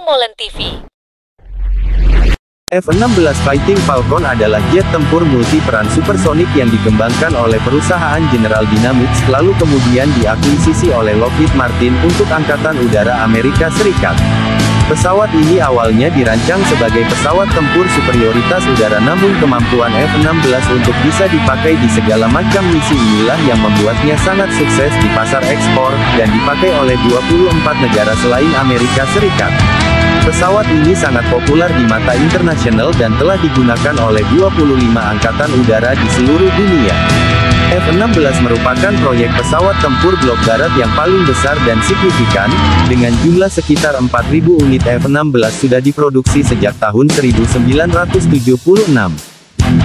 Molen TV. F-16 Fighting Falcon adalah jet tempur multiperan supersonik yang dikembangkan oleh perusahaan General Dynamics, lalu kemudian diakuisisi oleh Lockheed Martin untuk Angkatan Udara Amerika Serikat. Pesawat ini awalnya dirancang sebagai pesawat tempur superioritas udara, namun kemampuan F-16 untuk bisa dipakai di segala macam misi inilah yang membuatnya sangat sukses di pasar ekspor, dan dipakai oleh 24 negara selain Amerika Serikat. Pesawat ini sangat populer di mata internasional dan telah digunakan oleh 25 angkatan udara di seluruh dunia. F-16 merupakan proyek pesawat tempur blok darat yang paling besar dan signifikan, dengan jumlah sekitar 4.000 unit F-16 sudah diproduksi sejak tahun 1976.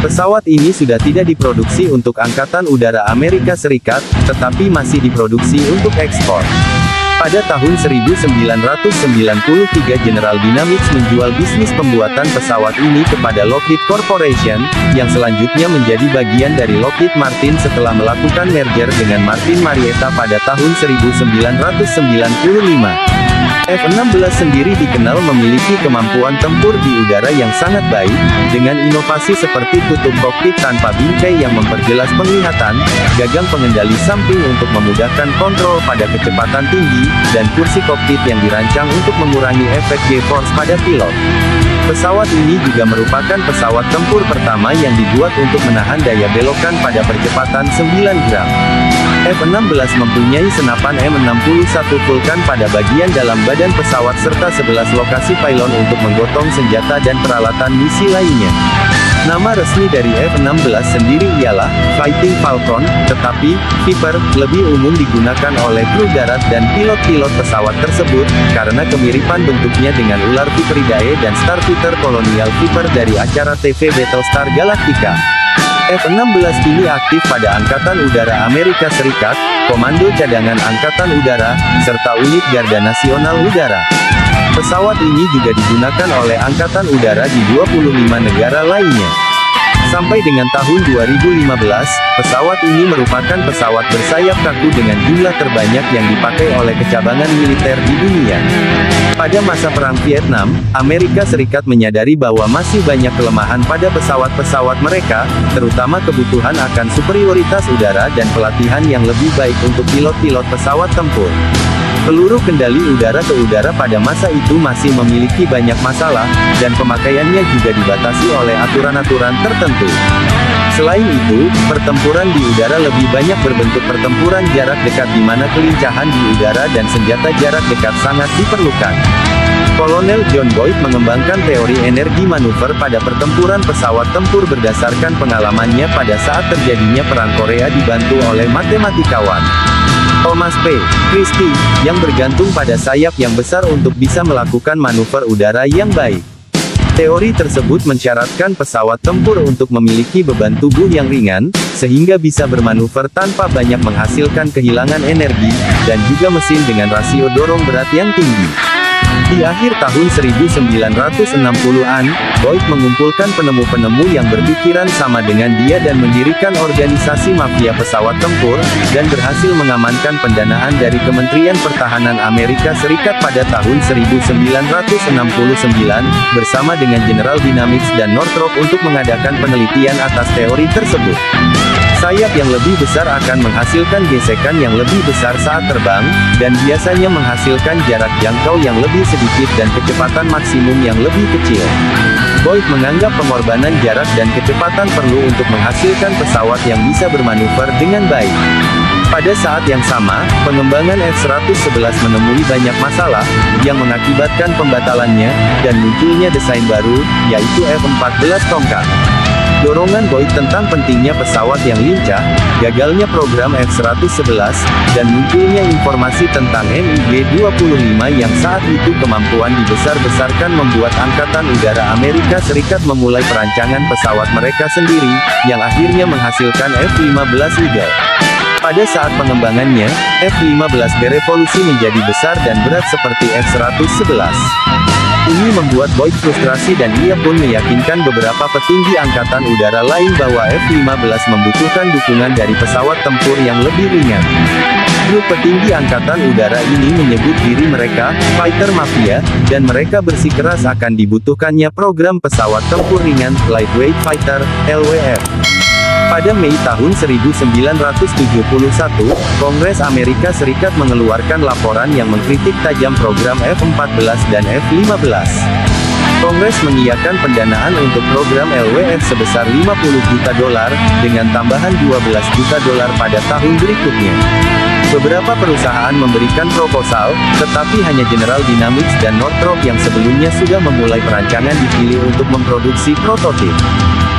Pesawat ini sudah tidak diproduksi untuk Angkatan Udara Amerika Serikat, tetapi masih diproduksi untuk ekspor. Pada tahun 1993 General Dynamics menjual bisnis pembuatan pesawat ini kepada Lockheed Corporation, yang selanjutnya menjadi bagian dari Lockheed Martin setelah melakukan merger dengan Martin Marietta pada tahun 1995. F-16 sendiri dikenal memiliki kemampuan tempur di udara yang sangat baik, dengan inovasi seperti tutup kokpit tanpa bingkai yang memperjelas penglihatan, gagang pengendali samping untuk memudahkan kontrol pada kecepatan tinggi, dan kursi kokpit yang dirancang untuk mengurangi efek G-force pada pilot. Pesawat ini juga merupakan pesawat tempur pertama yang dibuat untuk menahan daya belokan pada percepatan 9 gram. F-16 mempunyai senapan M61 Vulcan pada bagian dalam badan pesawat serta 11 lokasi pylon untuk menggotong senjata dan peralatan misi lainnya. Nama resmi dari F-16 sendiri ialah Fighting Falcon, tetapi Viper lebih umum digunakan oleh kru darat dan pilot-pilot pesawat tersebut, karena kemiripan bentuknya dengan ular Viperidae dan Starfighter Colonial Viper dari acara TV Battlestar Galactica. F-16 kini aktif pada Angkatan Udara Amerika Serikat, Komando Cadangan Angkatan Udara, serta unit Garda Nasional Udara. Pesawat ini juga digunakan oleh Angkatan Udara di 25 negara lainnya. Sampai dengan tahun 2015, pesawat ini merupakan pesawat bersayap kaku dengan jumlah terbanyak yang dipakai oleh kecabangan militer di dunia. Pada masa Perang Vietnam, Amerika Serikat menyadari bahwa masih banyak kelemahan pada pesawat-pesawat mereka, terutama kebutuhan akan superioritas udara dan pelatihan yang lebih baik untuk pilot-pilot pesawat tempur. Peluru kendali udara ke udara pada masa itu masih memiliki banyak masalah, dan pemakaiannya juga dibatasi oleh aturan-aturan tertentu. Selain itu, pertempuran di udara lebih banyak berbentuk pertempuran jarak dekat di mana kelincahan di udara dan senjata jarak dekat sangat diperlukan. Kolonel John Boyd mengembangkan teori energi manuver pada pertempuran pesawat tempur berdasarkan pengalamannya pada saat terjadinya Perang Korea dibantu oleh matematikawan Thomas P. Christie, yang bergantung pada sayap yang besar untuk bisa melakukan manuver udara yang baik. Teori tersebut mensyaratkan pesawat tempur untuk memiliki beban tubuh yang ringan, sehingga bisa bermanuver tanpa banyak menghasilkan kehilangan energi, dan juga mesin dengan rasio dorong berat yang tinggi. Di akhir tahun 1960-an, Boyd mengumpulkan penemu-penemu yang berpikiran sama dengan dia dan mendirikan organisasi mafia pesawat tempur, dan berhasil mengamankan pendanaan dari Kementerian Pertahanan Amerika Serikat pada tahun 1969, bersama dengan General Dynamics dan Northrop untuk mengadakan penelitian atas teori tersebut. Sayap yang lebih besar akan menghasilkan gesekan yang lebih besar saat terbang, dan biasanya menghasilkan jarak jangkau yang lebih sedikit dan kecepatan maksimum yang lebih kecil. Boyd menganggap pengorbanan jarak dan kecepatan perlu untuk menghasilkan pesawat yang bisa bermanuver dengan baik. Pada saat yang sama, pengembangan F-111 menemui banyak masalah, yang mengakibatkan pembatalannya, dan munculnya desain baru, yaitu F-14 Tomcat. Dorongan Boyd tentang pentingnya pesawat yang lincah, gagalnya program F-111, dan munculnya informasi tentang MiG-25 yang saat itu kemampuan dibesar-besarkan membuat Angkatan Udara Amerika Serikat memulai perancangan pesawat mereka sendiri, yang akhirnya menghasilkan F-15 Eagle. Pada saat pengembangannya, F-15 berevolusi menjadi besar dan berat seperti F-111. Ini membuat Boyd frustrasi dan ia pun meyakinkan beberapa petinggi angkatan udara lain bahwa F-15 membutuhkan dukungan dari pesawat tempur yang lebih ringan. Grup petinggi angkatan udara ini menyebut diri mereka Fighter Mafia, dan mereka bersikeras akan dibutuhkannya program pesawat tempur ringan Lightweight Fighter (LWF). Pada Mei tahun 1971, Kongres Amerika Serikat mengeluarkan laporan yang mengkritik tajam program F-14 dan F-15. Kongres mengiyakan pendanaan untuk program LWF sebesar $50 juta, dengan tambahan $12 juta pada tahun berikutnya. Beberapa perusahaan memberikan proposal, tetapi hanya General Dynamics dan Northrop yang sebelumnya sudah memulai perancangan dipilih untuk memproduksi prototip.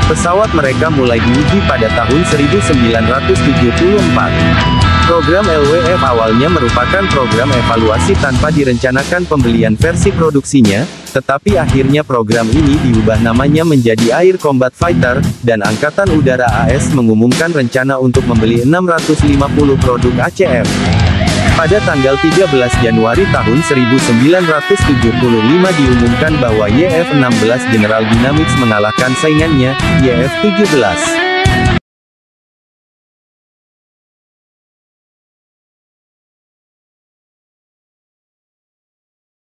Pesawat mereka mulai diuji pada tahun 1974. Program LWF awalnya merupakan program evaluasi tanpa direncanakan pembelian versi produksinya, tetapi akhirnya program ini diubah namanya menjadi Air Combat Fighter, dan Angkatan Udara AS mengumumkan rencana untuk membeli 650 produk ACF. Pada tanggal 13 Januari tahun 1975 diumumkan bahwa YF-16 General Dynamics mengalahkan saingannya, YF-17.